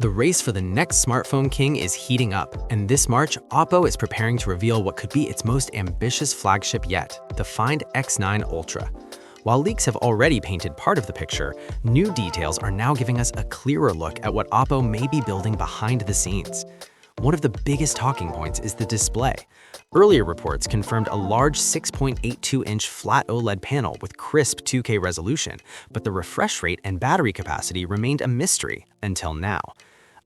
The race for the next smartphone king is heating up, and this March, Oppo is preparing to reveal what could be its most ambitious flagship yet, the Find X9 Ultra. While leaks have already painted part of the picture, new details are now giving us a clearer look at what Oppo may be building behind the scenes. One of the biggest talking points is the display. Earlier reports confirmed a large 6.82-inch flat OLED panel with crisp 2K resolution, but the refresh rate and battery capacity remained a mystery until now.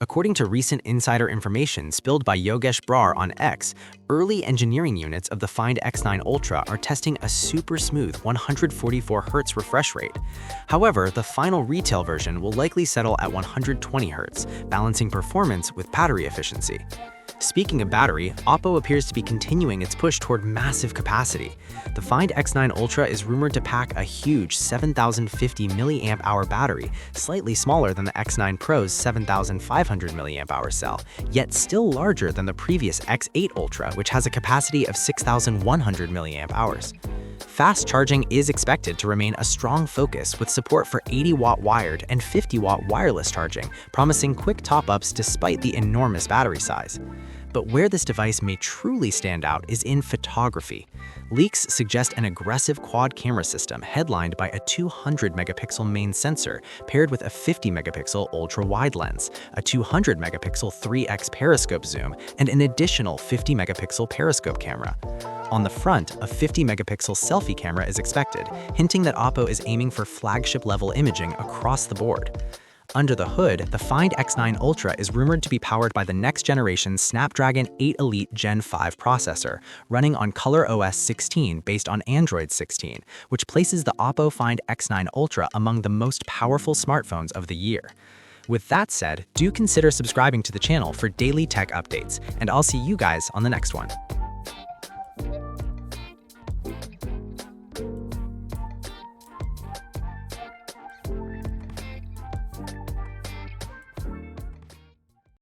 According to recent insider information spilled by Yogesh Brar on X, early engineering units of the Find X9 Ultra are testing a super smooth 144Hz refresh rate. However, the final retail version will likely settle at 120Hz, balancing performance with battery efficiency. Speaking of battery, Oppo appears to be continuing its push toward massive capacity. The Find X9 Ultra is rumored to pack a huge 7,050 mAh battery, slightly smaller than the X9 Pro's 7,500 mAh cell, yet still larger than the previous X8 Ultra, which has a capacity of 6,100 mAh. Fast charging is expected to remain a strong focus with support for 80-watt wired and 50-watt wireless charging, promising quick top-ups despite the enormous battery size. But where this device may truly stand out is in photography. Leaks suggest an aggressive quad camera system headlined by a 200-megapixel main sensor paired with a 50-megapixel ultra-wide lens, a 200-megapixel 3x periscope zoom, and an additional 50-megapixel periscope camera. On the front, a 50-megapixel selfie camera is expected, hinting that Oppo is aiming for flagship-level imaging across the board. Under the hood, the Find X9 Ultra is rumored to be powered by the next-generation Snapdragon 8 Elite Gen 5 processor, running on ColorOS 16 based on Android 16, which places the Oppo Find X9 Ultra among the most powerful smartphones of the year. With that said, do consider subscribing to the channel for daily tech updates, and I'll see you guys on the next one.